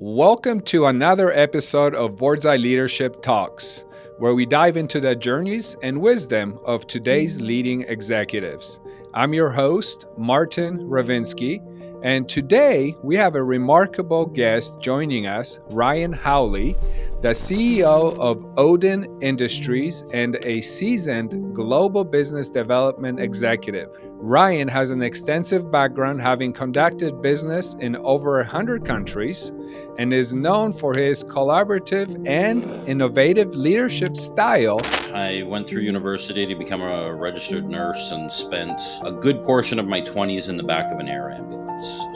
Welcome to another episode of Boardsi Leadership Talks, where we dive into the journeys and wisdom of today's leading executives. I'm your host, Martin Romanski, and today we have a remarkable guest joining us, Ryan Howley, the CEO of Odin Industries and a seasoned global business development executive. Ryan has an extensive background having conducted business in over 100 countries and is known for his collaborative and innovative leadership style. I went through university to become a registered nurse and spent a good portion of my 20s in the back of an air ambulance.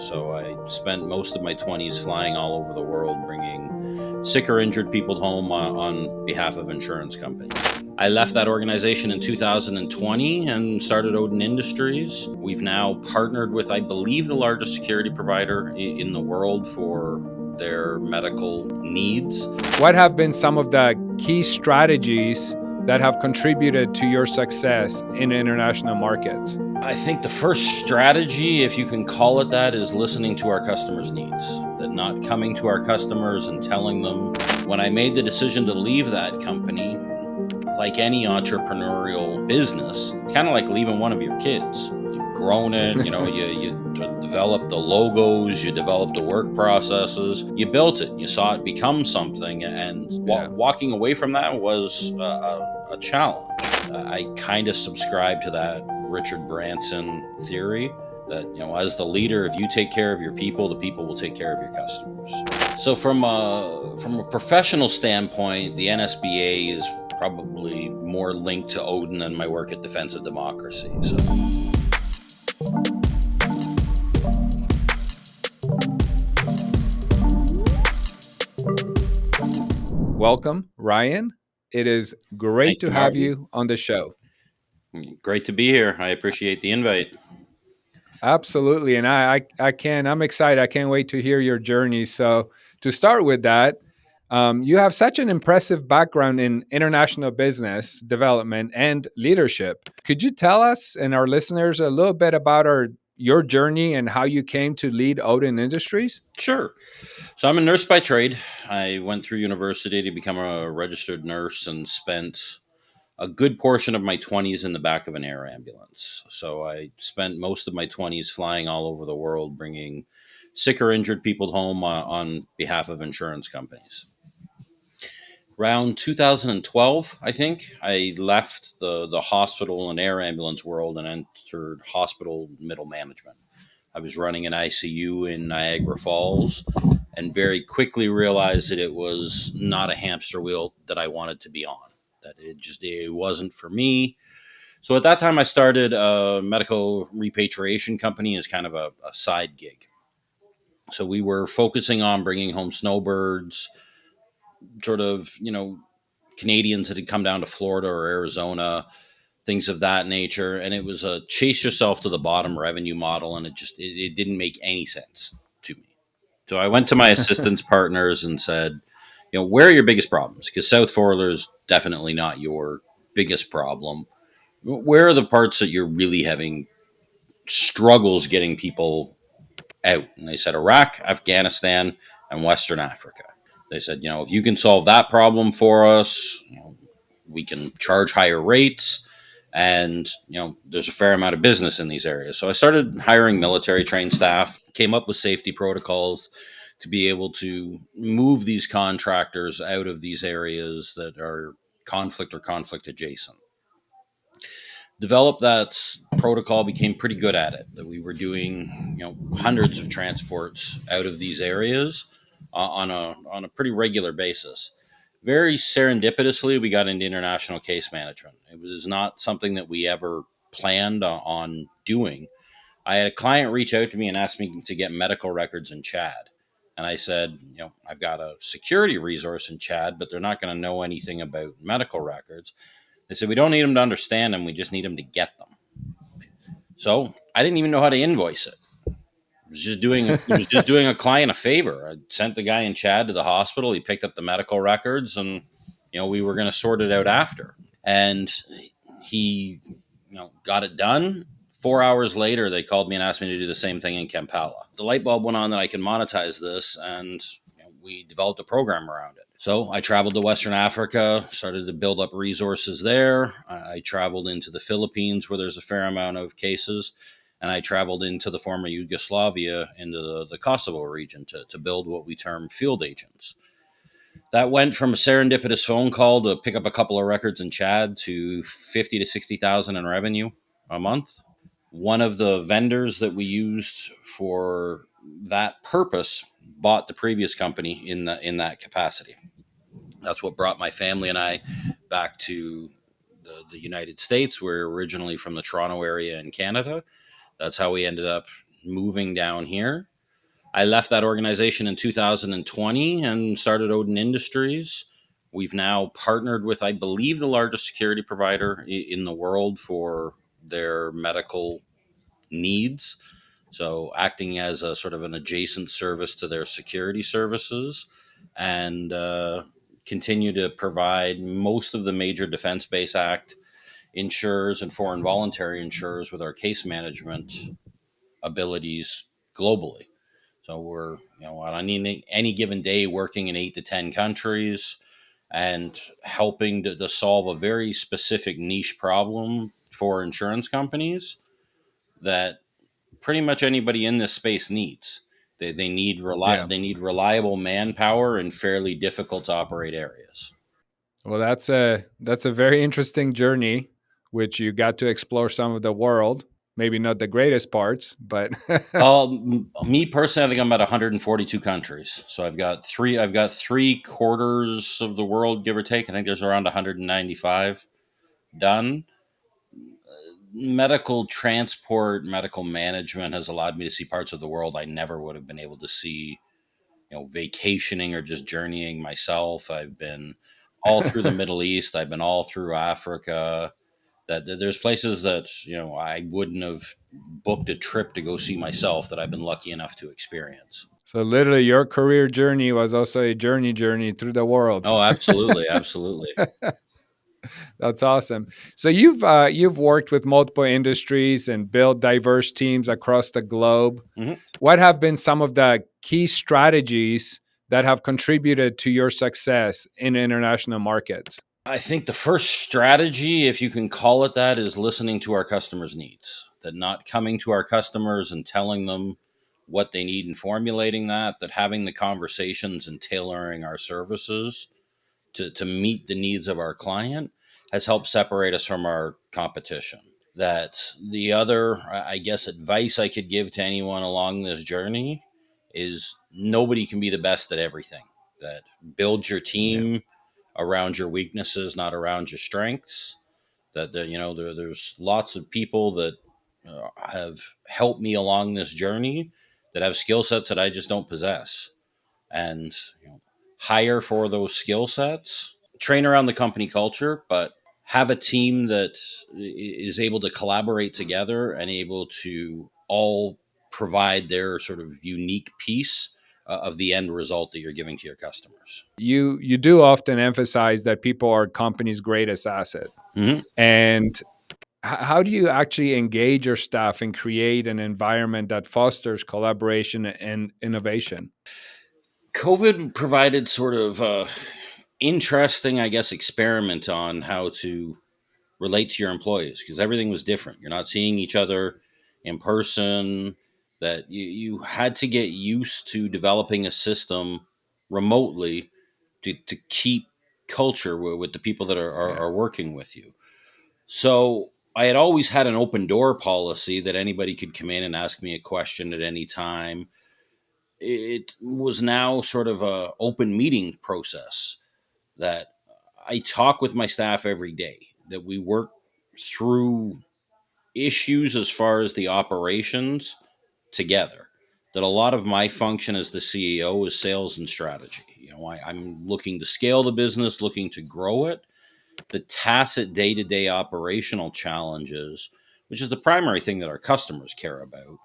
So I spent most of my 20s flying all over the world, bringing sick or injured people home on behalf of insurance companies. I left that organization in 2020 and started Odin Industries. We've now partnered with, I believe, the largest security provider in the world for their medical needs. What have been some of the key strategies that have contributed to your success in international markets? I think the first strategy, if you can call it that, is listening to our customers' needs. That not coming to our customers and telling them. When I made the decision to leave that company, like any entrepreneurial business, it's kind of like leaving one of your kids. You've grown it, you develop the logos, you develop the work processes, you built it, you saw it become something, and walking away from that was a challenge. I kind of subscribe to that Richard Branson theory that, as the leader, if you take care of your people, the people will take care of your customers. So from a professional standpoint, the NSBA is probably more linked to Odin than my work at Defense of Democracy. Welcome, Ryan. It is great to have you on the show. Great to be here. I appreciate the invite. Absolutely. And I'm excited. I can't wait to hear your journey. So to start with that, you have such an impressive background in international business development and leadership. Could you tell us and our listeners a little bit about your journey and how you came to lead Odin Industries? Sure. So I'm a nurse by trade. I went through university to become a registered nurse and spent a good portion of my 20s in the back of an air ambulance. So I spent most of my 20s flying all over the world, bringing sick or injured people home on behalf of insurance companies. Around 2012, I think, I left the hospital and air ambulance world and entered hospital middle management. I was running an ICU in Niagara Falls and very quickly realized that it was not a hamster wheel that I wanted to be on, that it wasn't for me. So at that time, I started a medical repatriation company as kind of a side gig. So we were focusing on bringing home snowbirds, sort of, Canadians that had come down to Florida or Arizona, things of that nature. And it was a chase yourself to the bottom revenue model. And it didn't make any sense to me. So I went to my assistance partners and said, where are your biggest problems? Because South Florida is definitely not your biggest problem. Where are the parts that you're really having struggles getting people out? And they said Iraq, Afghanistan, and Western Africa. They said, if you can solve that problem for us, we can charge higher rates. And, there's a fair amount of business in these areas. So I started hiring military trained staff, came up with safety protocols to be able to move these contractors out of these areas that are conflict or conflict adjacent. Developed that protocol, became pretty good at it, that we were doing, hundreds of transports out of these areas on a pretty regular basis. Very serendipitously, we got into international case management. It was not something that we ever planned on doing. I had a client reach out to me and ask me to get medical records in Chad. And I said, I've got a security resource in Chad, but they're not going to know anything about medical records. They said, we don't need them to understand them. We just need them to get them. So I didn't even know how to invoice it. It was just doing a client a favor. I sent the guy in Chad to the hospital. He picked up the medical records and, we were going to sort it out after. And he, got it done. 4 hours later, they called me and asked me to do the same thing in Kampala. The light bulb went on that I can monetize this, and we developed a program around it. So I traveled to Western Africa, started to build up resources there. I traveled into the Philippines, where there's a fair amount of cases, and I traveled into the former Yugoslavia, into the Kosovo region, to build what we term field agents. That went from a serendipitous phone call to pick up a couple of records in Chad to 50 to 60,000 in revenue a month. One of the vendors that we used for that purpose bought the previous company in that capacity. That's what brought my family and I back to the United States. We're originally from the Toronto area in Canada. That's how we ended up moving down here. I left that organization in 2020 and started Odin Industries. We've now partnered with, I believe, the largest security provider in the world for their medical needs. So, acting as a sort of an adjacent service to their security services, and continue to provide most of the major Defense Base Act insurers and foreign voluntary insurers with our case management abilities globally. So we're, on any given day working in 8 to 10 countries and helping to solve a very specific niche problem for insurance companies that pretty much anybody in this space needs. They need Yeah. they need reliable manpower in fairly difficult to operate areas. Well, that's a very interesting journey, which you got to explore some of the world. Maybe not the greatest parts, but Me personally, I think I'm at 142 countries. So I've got 3 quarters of the world, give or take. I think there's around 195 done. Medical transport, medical management has allowed me to see parts of the world I never would have been able to see, vacationing or just journeying myself. I've been all through the Middle East. I've been all through Africa. That there's places that I wouldn't have booked a trip to go see myself that I've been lucky enough to experience. so literally your career journey was also a journey through the world. Oh, absolutely, absolutely. That's awesome. So you've worked with multiple industries and built diverse teams across the globe. hmm What have been some of the key strategies that have contributed to your success in international markets? I think the first strategy, if you can call it that, is listening to our customers' needs. That not coming to our customers and telling them what they need and formulating that having the conversations and tailoring our services to meet the needs of our client has helped separate us from our competition. That the other, I guess, advice I could give to anyone along this journey is nobody can be the best at everything. That build your Yeah. team around your weaknesses, not around your strengths. There's lots of people that have helped me along this journey that have skill sets that I just don't possess, and hire for those skill sets, train around the company culture, but have a team that is able to collaborate together and able to all provide their sort of unique piece of the end result that you're giving to your customers. You do often emphasize that people are company's greatest asset. hmm And how do you actually engage your staff and create an environment that fosters collaboration and innovation? COVID provided sort of interesting, I guess, experiment on how to relate to your employees because everything was different. You're not seeing each other in person. That you had to get used to developing a system remotely to keep culture with the people that Yeah. are working with you. So I had always had an open door policy that anybody could come in and ask me a question at any time. It was now sort of a open meeting process that I talk with my staff every day, that we work through issues as far as the operations together. That a lot of my function as the CEO is sales and strategy. I'm looking to scale the business, looking to grow it. The tacit day to day operational challenges, which is the primary thing that our customers care about,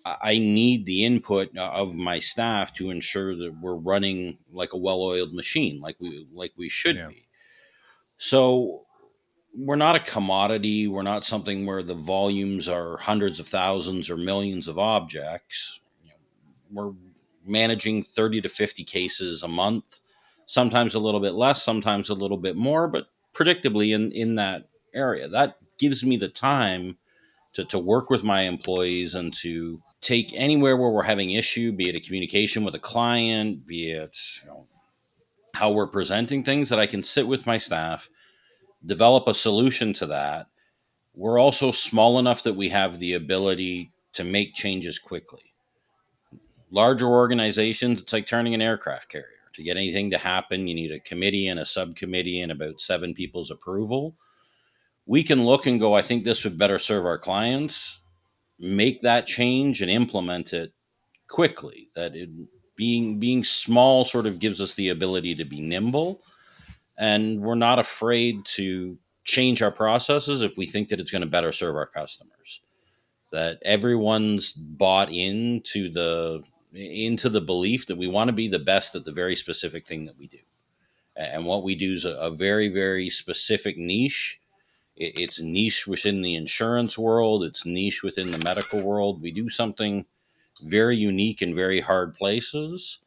I need the input of my staff to ensure that we're running like a well-oiled machine, like we should Yeah. be. So we're not a commodity. We're not something where the volumes are hundreds of thousands or millions of objects. We're managing 30 to 50 cases a month, sometimes a little bit less, sometimes a little bit more, but predictably in that area. That gives me the time to work with my employees and to take anywhere where we're having issue, be it a communication with a client, be it how we're presenting things, that I can sit with my staff, develop a solution to that. We're also small enough that we have the ability to make changes quickly. Larger organizations, it's like turning an aircraft carrier. To get anything to happen, you need a committee and a subcommittee and about 7 people's approval. We can look and go, I think this would better serve our clients, make that change and implement it quickly. Being small sort of gives us the ability to be nimble, and we're not afraid to change our processes if we think that it's going to better serve our customers. That everyone's bought into the belief that we want to be the best at the very specific thing that we do. And what we do is a very, very specific niche. It's niche within the insurance world. It's niche within the medical world. We do something very unique in very hard places.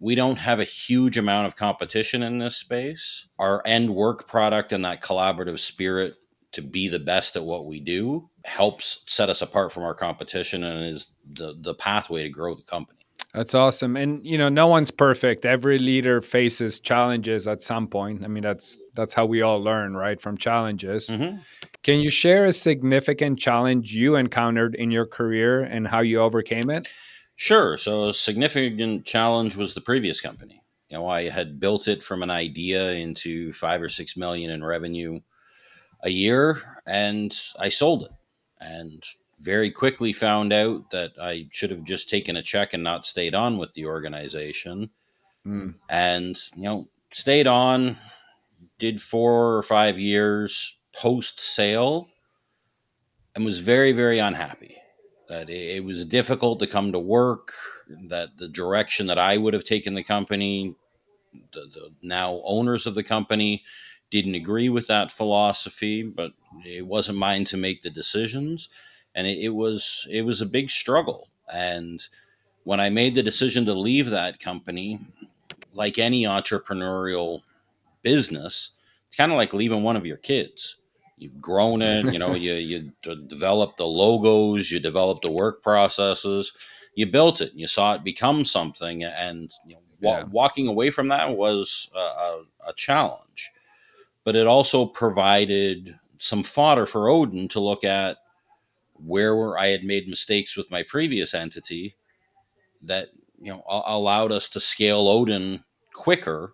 We don't have a huge amount of competition in this space. Our end work product and that collaborative spirit to be the best at what we do helps set us apart from our competition and is the pathway to grow the company. That's awesome. And no one's perfect. Every leader faces challenges at some point. I mean, that's how we all learn, right? From challenges. Mm-hmm. Can you share a significant challenge you encountered in your career and how you overcame it? Sure. So a significant challenge was the previous company. I had built it from an idea into 5 or 6 million in revenue a year, and I sold it. And very quickly found out that I should have just taken a check and not stayed on with the organization. Mm, And, stayed on, did 4 or 5 years post sale, and was very, very unhappy. That it was difficult to come to work, that the direction that I would have taken the company, the now owners of the company didn't agree with that philosophy, but it wasn't mine to make the decisions. And it was a big struggle. And when I made the decision to leave that company, like any entrepreneurial business, it's kind of like leaving one of your kids. You've grown it, you develop the logos, you develop the work processes, you built it, you saw it become something, and yeah. walking away from that was a challenge. But it also provided some fodder for Odin to look at where I had made mistakes with my previous entity that allowed us to scale Odin quicker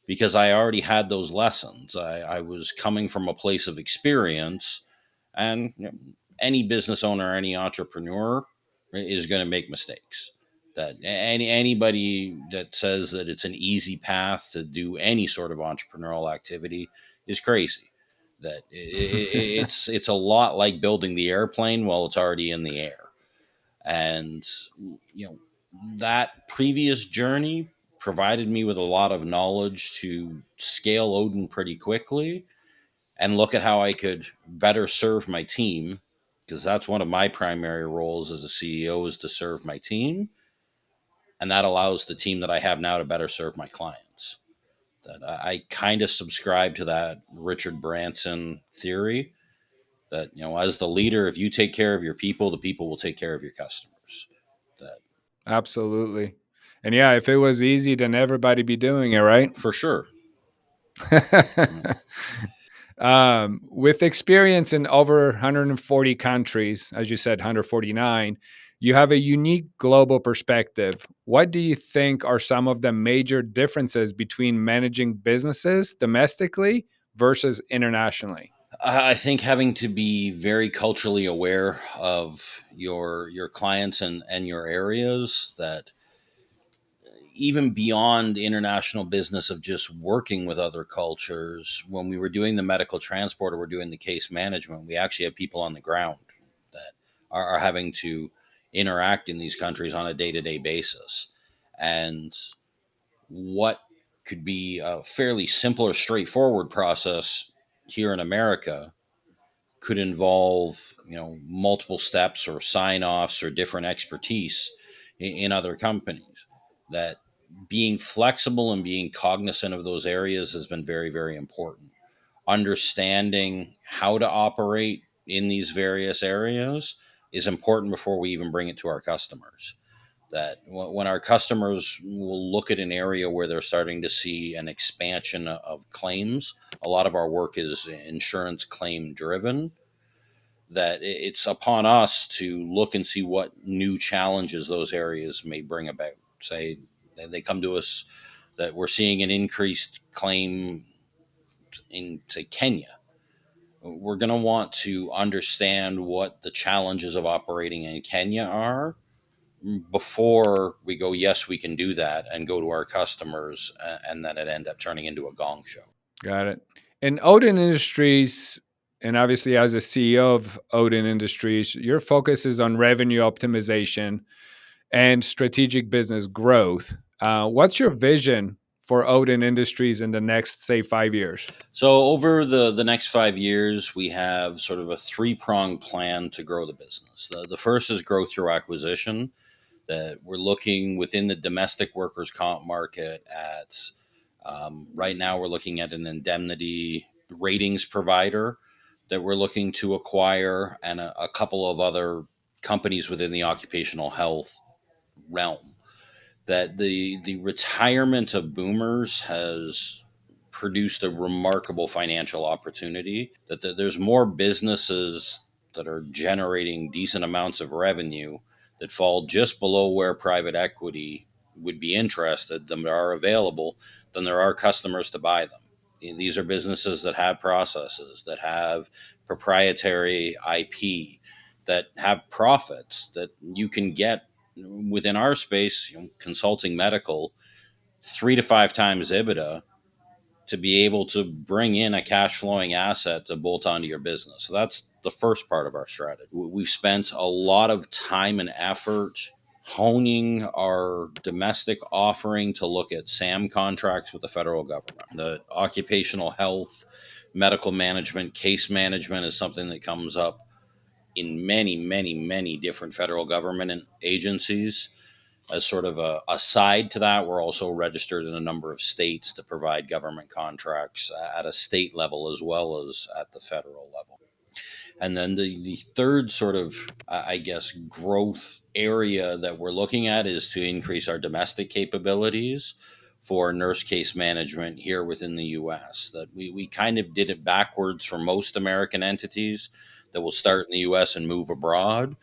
because I already had those lessons. I was coming from a place of experience, and any business owner, any entrepreneur is going to make mistakes. That anybody that says that it's an easy path to do any sort of entrepreneurial activity is crazy. That it's a lot like building the airplane while it's already in the air. And you know that previous journey provided me with a lot of knowledge to scale Odin pretty quickly and look at how I could better serve my team, because that's one of my primary roles as a CEO, is to serve my team, and that allows the team that I have now to better serve my clients. That I kind of subscribe to that Richard Branson theory that as the leader, if you take care of your people, the people will take care of your customers. That Absolutely. And yeah, if it was easy, then everybody be doing it, right? for sure. With experience in over 140 countries, as you said, 149, you have a unique global perspective. What do you think are some of the major differences between managing businesses domestically versus internationally? I think having to be very culturally aware of your clients and your areas, that even beyond international business of just working with other cultures, when we were doing the medical transport or we're doing the case management, we actually have people on the ground that are having to interact in these countries on a day-to-day basis. And what could be a fairly simple or straightforward process here in America could involve multiple steps or sign offs or different expertise in other companies. That being flexible and being cognizant of those areas has been very, very important. Understanding how to operate in these various areas is important before we even bring it to our customers. That when our customers will look at an area where they're starting to see an expansion of claims, a lot of our work is insurance claim driven. That it's upon us to look and see what new challenges those areas may bring about. Say they come to us that we're seeing an increased claim in, say, Kenya. We're going to want to understand what the challenges of operating in Kenya are before we go, yes, we can do that, and go to our customers, and then it end up turning into a gong show. Got it. And Odin Industries, and obviously as a CEO of Odin Industries, your focus is on revenue optimization and strategic business growth. What's your vision for Odin Industries in the next, say, 5 years? So over the next 5 years, we have sort of a three-pronged plan to grow the business. The first is growth through acquisition, that we're looking within the domestic workers' comp market at, right now we're looking at an indemnity ratings provider that we're looking to acquire, and a couple of other companies within the occupational health realm. That the retirement of boomers has produced a remarkable financial opportunity. That there's more businesses that are generating decent amounts of revenue that fall just below where private equity would be interested than are available, than there are customers to buy them. These are businesses that have processes, that have proprietary IP, that have profits that you can get within our space, consulting medical, 3 to 5 times EBITDA to be able to bring in a cash flowing asset to bolt onto your business. So that's the first part of our strategy. We've spent a lot of time and effort honing our domestic offering to look at SAM contracts with the federal government. The occupational health, medical management, case management is something that comes up in many, many, many different federal government agencies. As sort of a side to that, we're also registered in a number of states to provide government contracts at a state level as well as at the federal level. And then the third sort of, I guess, growth area that we're looking at is to increase our domestic capabilities for nurse case management here within the US. That we kind of did it backwards for most American entities that will start in the US and move abroad.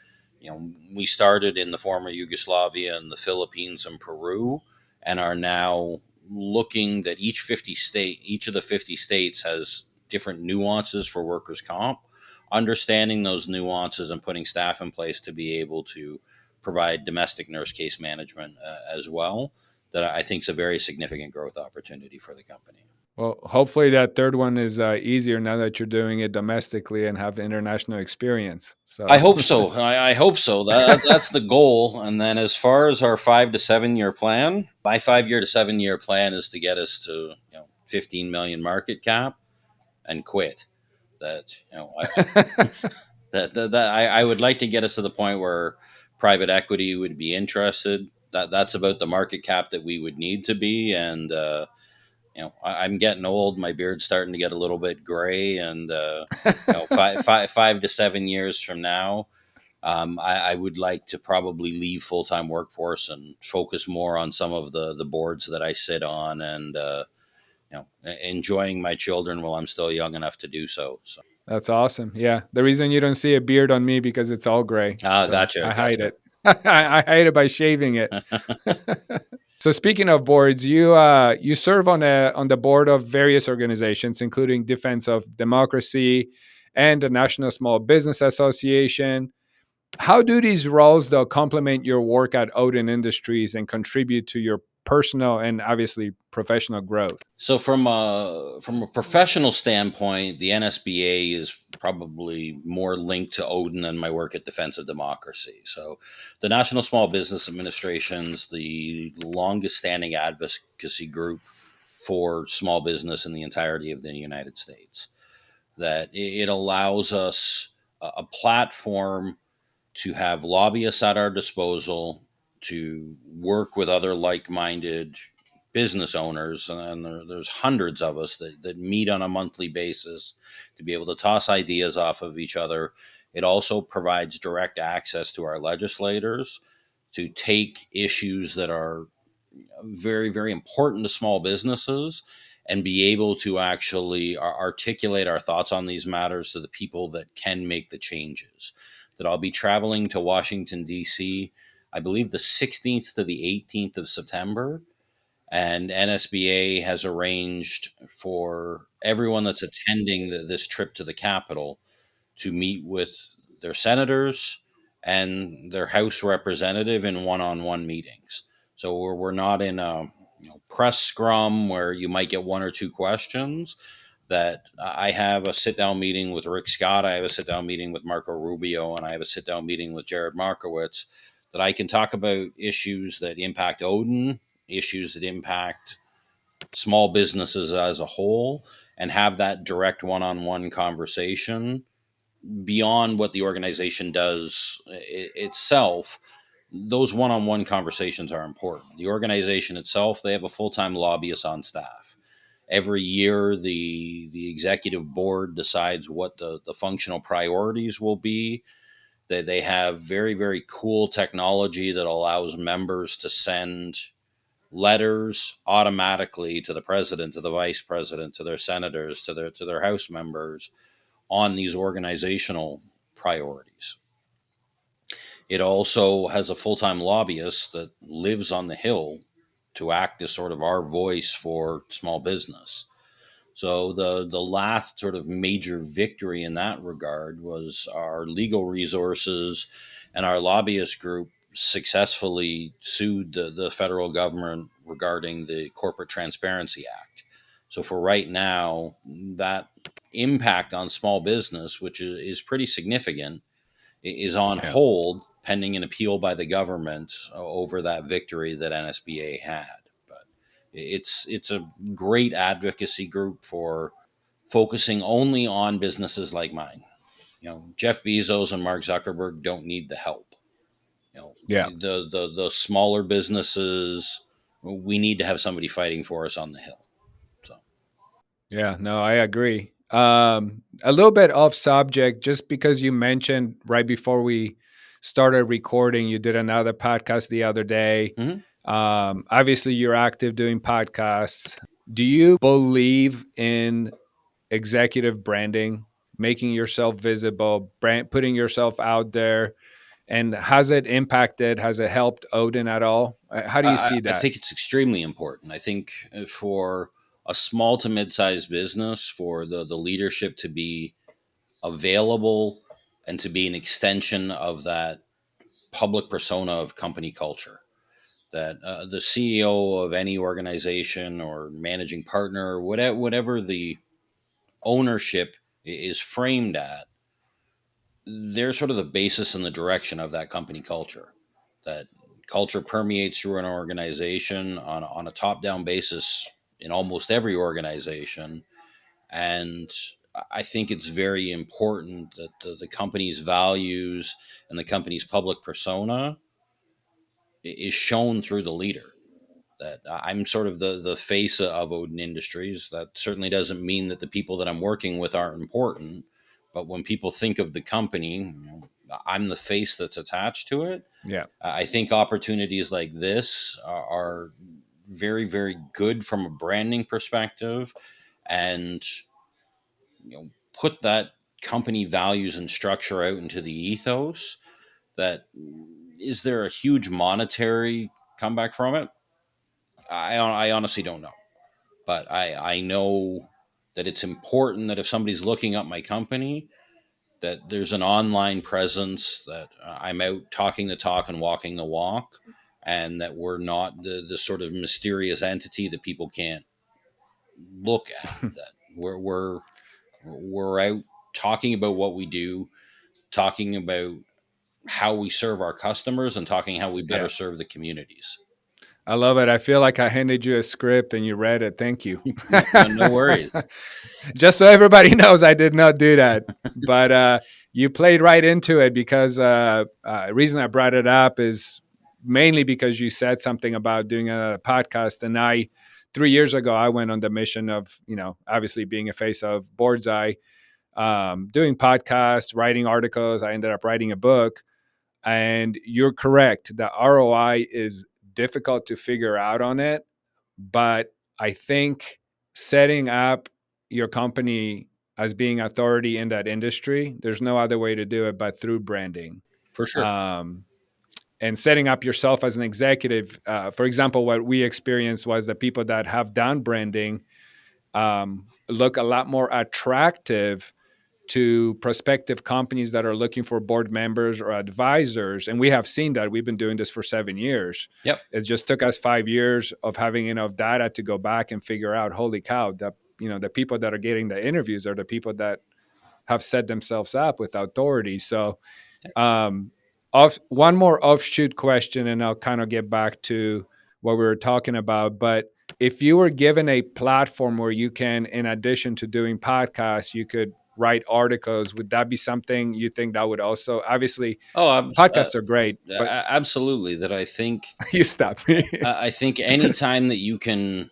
We started in the former Yugoslavia and the Philippines and Peru, and are now looking that each of the 50 states has different nuances for workers' comp. Understanding those nuances and putting staff in place to be able to provide domestic nurse case management as well, that I think is a very significant growth opportunity for the company. Well, hopefully that third one is easier now that you're doing it domestically and have international experience. I So, hope so. I hope so. That's the goal. And then, as far as our 5 to 7 year plan, my 5 year to 7 year plan is to get us to 15 million market cap and quit. That I would like to get us to the point where private equity would be interested. That's about the market cap that we would need to be. And I'm getting old. My beard's starting to get a little bit gray, and 5 to 7 years from now, I would like to probably leave full time workforce and focus more on some of the boards that I sit on, and enjoying my children while I'm still young enough to do so. So. that's awesome. Yeah. The reason you don't see a beard on me because it's all gray. So Gotcha, I hide gotcha. it. I hide it by shaving it. So speaking of boards, you serve on the board of various organizations, including Defense of Democracy and the National Small Business Association. How do these roles though complement your work at Odin Industries and contribute to your personal and obviously professional growth? So from a professional standpoint, the NSBA is probably more linked to Odin than my work at Defense of Democracy. So the National Small Business Administration's the longest standing advocacy group for small business in the entirety of the United States. That it allows us a platform to have lobbyists at our disposal to work with other like-minded business owners, and there's hundreds of us that meet on a monthly basis to be able to toss ideas off of each other. It also provides direct access to our legislators to take issues that are very, very important to small businesses and be able to actually articulate our thoughts on these matters to the people that can make the changes. That I'll be traveling to Washington, D.C., I believe the 16th to the 18th of September. And NSBA has arranged for everyone that's attending this trip to the Capitol to meet with their senators and their House representative in one-on-one meetings. So we're not in a press scrum where you might get one or two questions. That I have a sit down meeting with Rick Scott, I have a sit down meeting with Marco Rubio, and I have a sit down meeting with Jared Markowitz, that I can talk about issues that impact Odin, issues that impact small businesses as a whole, and have that direct one on one conversation beyond what the organization does itself. Those one-on-one conversations are important. The organization itself, they have a full-time lobbyist on staff. Every year, the executive board decides what the functional priorities will be. They have very, very cool technology that allows members to send letters automatically to the president, to the vice president, to their senators, to their House members on these organizational priorities. It also has a full time lobbyist that lives on the Hill to act as sort of our voice for small business. So the last sort of major victory in that regard was our legal resources and our lobbyist group successfully sued the federal government regarding the Corporate Transparency Act. So for right now, that impact on small business, which is pretty significant, is on Yeah. hold pending an appeal by the government over that victory that NSBA had. But it's a great advocacy group for focusing only on businesses like mine. Jeff Bezos and Mark Zuckerberg don't need the help. Yeah. The smaller businesses, we need to have somebody fighting for us on the Hill. So. Yeah, no, I agree. A little bit off subject, just because you mentioned right before we started recording, you did another podcast the other day. Mm-hmm. Obviously, you're active doing podcasts. Do you believe in executive branding, making yourself visible, putting yourself out there? And has it helped Odin at all? How do you see I that? think it's extremely important. I think for a small to mid-sized business, for the leadership to be available and to be an extension of that public persona of company culture, that the CEO of any organization or managing partner, or whatever the ownership is framed at, they're sort of the basis and the direction of that company culture. That culture permeates through an organization on a top down basis in almost every organization. And I think it's very important that the company's values and the company's public persona is shown through the leader. That I'm sort of the face of Odin Industries. That certainly doesn't mean that the people that I'm working with aren't important, but when people think of the company, I'm the face that's attached to it. Yeah. I think opportunities like this are very, very good from a branding perspective, and put that company values and structure out into the ethos. That is there a huge monetary comeback from it? I honestly don't know. But I know that it's important that if somebody's looking up my company, that there's an online presence, that I'm out talking the talk and walking the walk, and that we're not the sort of mysterious entity that people can't look at. That we're out talking about what we do, talking about how we serve our customers, and talking how we better Yeah. serve the communities. I love it. I feel like I handed you a script and you read it. Thank you. No worries. Just so everybody knows, I did not do that. But you played right into it because reason I brought it up is mainly because you said something about doing a podcast. And 3 years ago, I went on the mission of, obviously being a face of Boardsi, doing podcasts, writing articles. I ended up writing a book. And you're correct. The ROI is difficult to figure out on it. But I think setting up your company as being authority in that industry, there's no other way to do it but through branding. For sure. Um, and setting up yourself as an executive. For example, what we experienced was that people that have done branding look a lot more attractive to prospective companies that are looking for board members or advisors. And we have seen that. We've been doing this for 7 years. Yep. It just took us 5 years of having enough data to go back and figure out, holy cow, the people that are getting the interviews are the people that have set themselves up with authority. So um, one more offshoot question, and I'll kind of get back to what we were talking about. But if you were given a platform where you can, in addition to doing podcasts, you could write articles, would that be something you think that would also, obviously, Oh, podcasts are great, but absolutely. That I think you stop me. I think any time that you can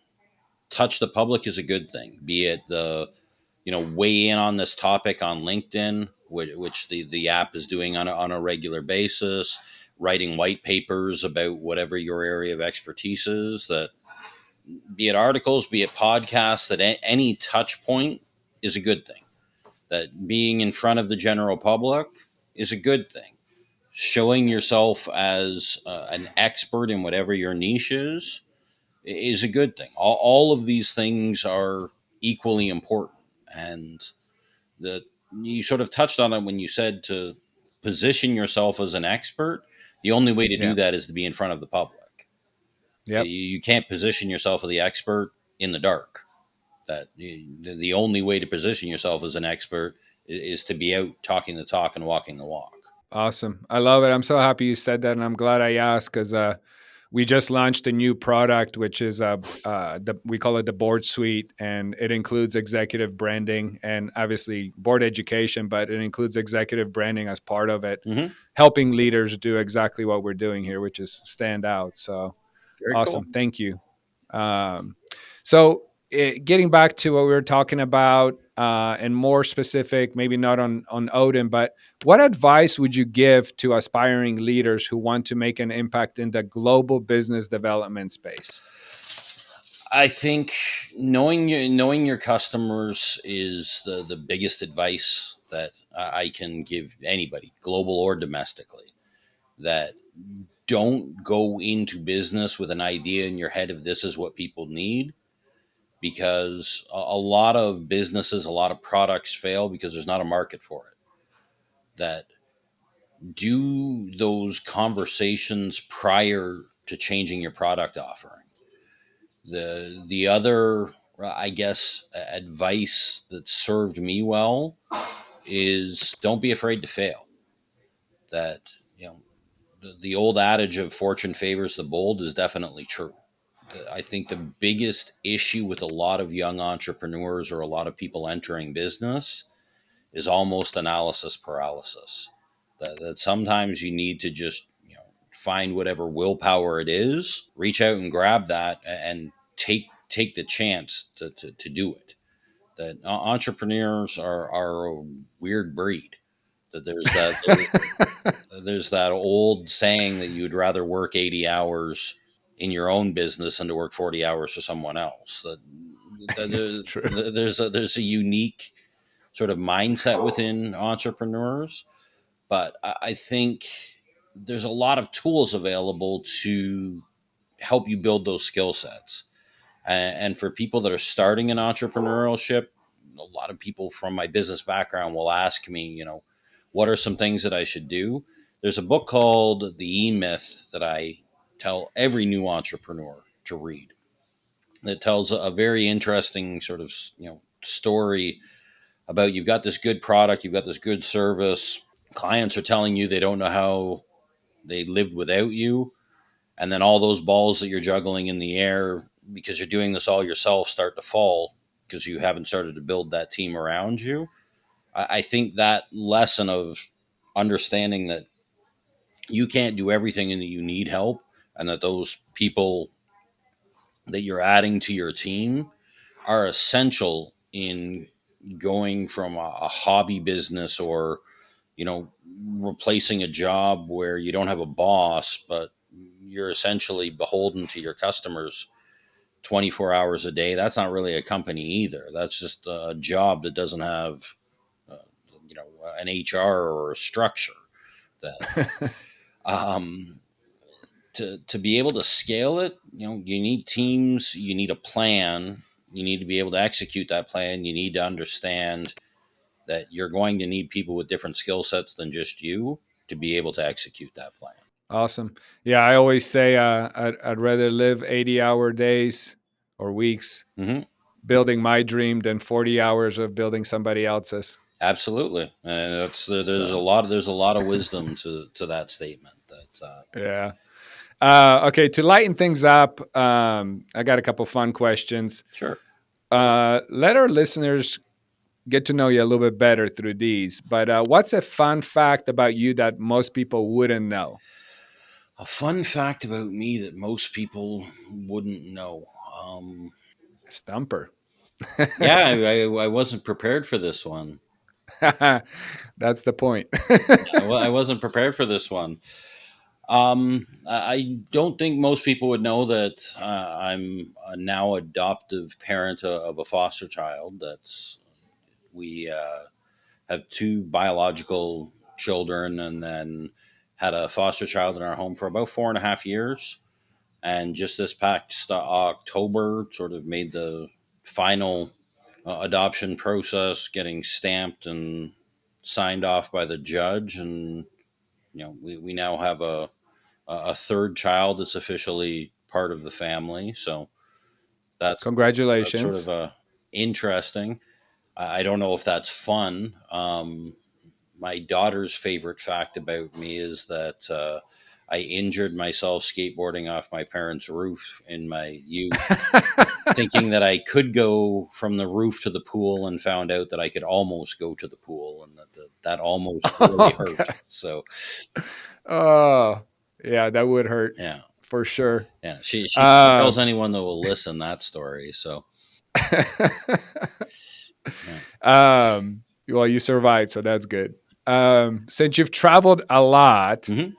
touch the public is a good thing. Be it weigh in on this topic on LinkedIn, which the app is doing on a regular basis, writing white papers about whatever your area of expertise is. That be it articles, be it podcasts, that any touch point is a good thing. That being in front of the general public is a good thing. Showing yourself as an expert in whatever your niche is a good thing. All of these things are equally important. And the you sort of touched on it when you said to position yourself as an expert. The only way to do Yeah. that is to be in front of the public. Yep. You can't position yourself as the expert in the dark. The only way to position yourself as an expert is to be out talking the talk and walking the walk. Awesome. I love it. I'm so happy you said that. And I'm glad I asked because we just launched a new product, which is we call it the board suite, and it includes executive branding and obviously board education, but it includes executive branding as part of it, Mm-hmm. helping leaders do exactly what we're doing here, which is stand out. So Very cool. awesome. Thank you. Um, so getting back to what we were talking about, and more specific, maybe not on Odin, but what advice would you give to aspiring leaders who want to make an impact in the global business development space? I think knowing your customers is the biggest advice that I can give anybody, global or domestically. That don't go into business with an idea in your head of this is what people need, because a lot of businesses, a lot of products fail because there's not a market for it. That do those conversations prior to changing your product offering. The other, I guess, advice that served me well is don't be afraid to fail. That the old adage of fortune favors the bold is definitely true. I think the biggest issue with a lot of young entrepreneurs or a lot of people entering business is almost analysis paralysis. That sometimes you need to just find whatever willpower it is, reach out and grab that, and take the chance to do it. That entrepreneurs are a weird breed. That there's that old saying that you'd rather work 80 hours in your own business than to work 40 hours for someone else. It's true. There's a unique sort of mindset within entrepreneurs, but I think there's a lot of tools available to help you build those skill sets. And for people that are starting in entrepreneurship, a lot of people from my business background will ask me, what are some things that I should do? There's a book called The E Myth that I tell every new entrepreneur to read. That tells a very interesting sort of story about you've got this good product, you've got this good service. Clients are telling you they don't know how they lived without you, and then all those balls that you're juggling in the air because you're doing this all yourself start to fall because you haven't started to build that team around you. I think that lesson of understanding that you can't do everything and that you need help and that those people that you're adding to your team are essential in going from a hobby business, or replacing a job where you don't have a boss, but you're essentially beholden to your customers 24 hours a day. That's not really a company either. That's just a job that doesn't have uh, an HR or a structure. That um, to be able to scale it, you need teams, you need a plan, you need to be able to execute that plan. You need to understand that you're going to need people with different skill sets than just you to be able to execute that plan. Awesome. Yeah, I always say I'd rather live 80-hour days or weeks Hmm. building my dream than 40 hours of building somebody else's. Absolutely, and So, there's a lot of wisdom to that statement. That yeah. Okay, to lighten things up, I got a couple fun questions. Sure. Let our listeners get to know you a little bit better through these. But what's a fun fact about you that most people wouldn't know? A fun fact about me that most people wouldn't know. Stumper. Yeah, I wasn't prepared for this one. That's the point. I wasn't prepared for this one. I don't think most people would know that I'm a now adoptive parent of a foster child. We have two biological children, and then had a foster child in our home for about 4.5 years. And just this past October, sort of made the final adoption process, getting stamped and signed off by the judge. And we now have a third child that's officially part of the family. So that's that's sort of Congratulations. interesting. I don't know if that's fun. My daughter's favorite fact about me is that I injured myself skateboarding off my parents' roof in my youth, thinking that I could go from the roof to the pool, and found out that I could almost go to the pool, and that almost really Oh, hurt. God. So Oh, yeah, that would hurt yeah, for sure. yeah. She tells Um, anyone that will listen that story. So yeah. well, you survived, so that's good. Since you've traveled a lot, Hmm.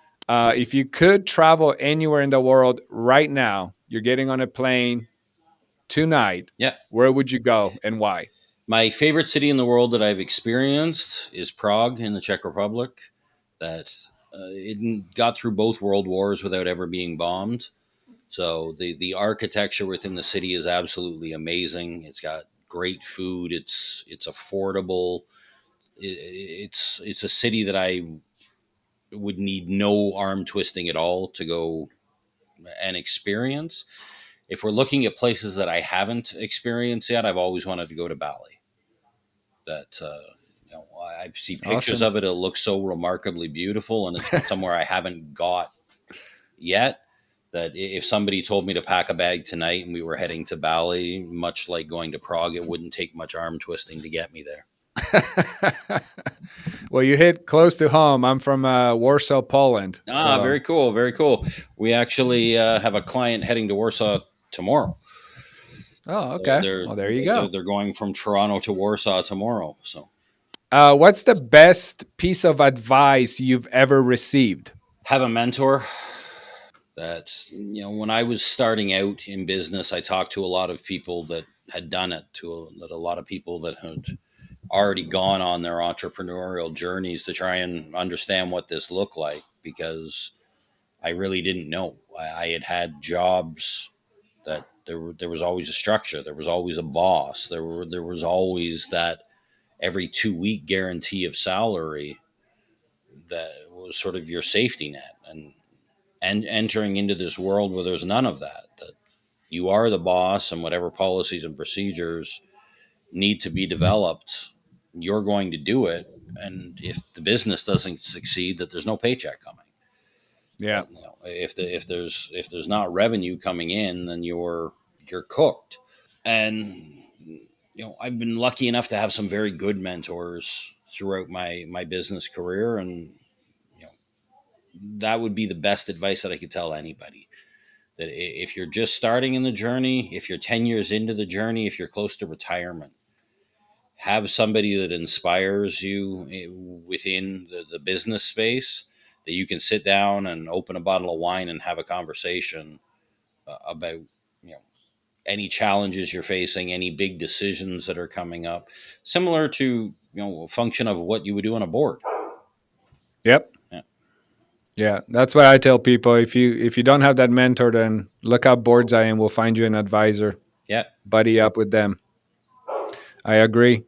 if you could travel anywhere in the world right now, you're getting on a plane tonight, Yeah. where would you go and why? My favorite city in the world that I've experienced is Prague in the Czech Republic. That it got through both world wars without ever being bombed. So the architecture within the city is absolutely amazing. It's got great food. It's affordable. It's a city that I would need no arm twisting at all to go and experience. If we're looking at places that I haven't experienced yet, I've always wanted to go to Bali. That I see pictures Awesome. of it. It looks so remarkably beautiful, and it's just somewhere I haven't got yet. That if somebody told me to pack a bag tonight and we were heading to Bali, much like going to Prague, it wouldn't take much arm twisting to get me there. Well, you hit close to home. I'm from Warsaw, Poland. Ah, So, very cool, very cool. We actually have a client heading to Warsaw tomorrow. oh, okay. They're Well, there you they're, go. they're going from Toronto to Warsaw tomorrow. So What's the best piece of advice you've ever received? have a mentor. When I was starting out in business, I talked to a lot of people that had done it, that a lot of people that had already gone on their entrepreneurial journeys to try and understand what this looked like, because I really didn't know. I had jobs that there was always a structure, there was always a boss, there was always that every 2 week guarantee of salary that was sort of your safety net. And entering into this world where there's none of that, that you are the boss, and whatever policies and procedures need to be developed, you're going to do it. And if the business doesn't succeed, that there's no paycheck coming. Yeah. That, if there's not revenue coming in, then you're cooked. And I've been lucky enough to have some very good mentors throughout my business career, and you know, that would be the best advice that I could tell anybody. that if you're just starting in the journey, if you're 10 years into the journey, if you're close to retirement, have somebody that inspires you within the business space that you can sit down and open a bottle of wine and have a conversation about, you know, any challenges you're facing, any big decisions that are coming up, similar to, a function of what you would do on a board. Yep. Yeah. Yeah, that's what I tell people. If you don't have that mentor, then look up Boardsi and we'll find you an advisor. Yeah. Buddy up with them. I agree.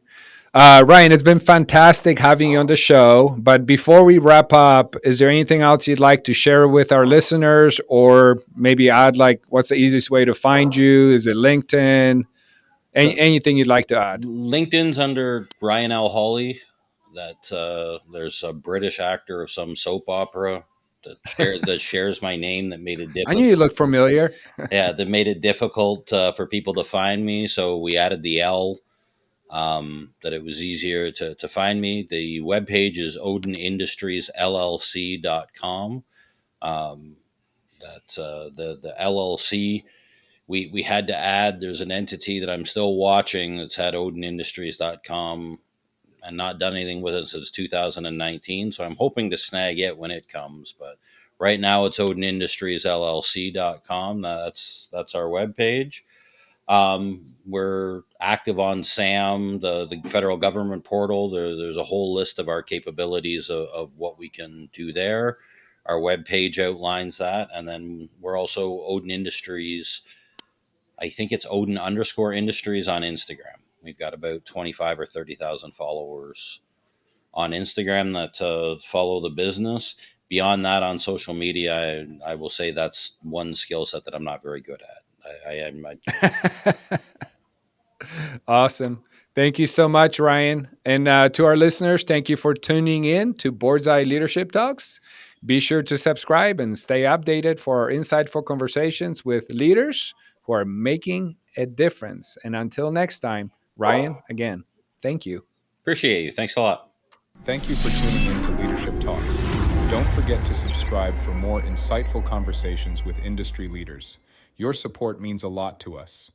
Ryan, it's been fantastic having you on the show. But before we wrap up, is there anything else you'd like to share with our listeners, or maybe add, like, what's the easiest way to find you? Is it LinkedIn? So Anything you'd like to add? LinkedIn's under Ryan Howley. That there's a British actor of some soap opera that shares my name that made it I knew you difficult. looked familiar. Yeah, that made it difficult for people to find me. So we added the L, that it was easier to find me. The webpage is Odin Industries LLC.com. Um, that the LLC, we had to add, there's an entity that I'm still watching that's had odinindustries.com and not done anything with it since 2019. So I'm hoping to snag it when it comes. But right now it's Odin Industries LLC.com. That's our webpage. We're active on SAM, the federal government portal. There's a whole list of our capabilities of what we can do there. Our webpage outlines that. And then we're also Odin Industries. I think it's Odin underscore Industries on Instagram. We've got about 25 or 30,000 followers on Instagram that follow the business. Beyond that, on social media, I will say that's one skill set that I'm not very good at. I am. Awesome. Thank you so much, Ryan. And to our listeners, thank you for tuning in to Boardsi Leadership Talks. Be sure to subscribe and stay updated for our insightful conversations with leaders who are making a difference. And until next time, Ryan, again, thank you. Appreciate you. Thanks a lot. Thank you for tuning in to Leadership Talks. Don't forget to subscribe for more insightful conversations with industry leaders. Your support means a lot to us.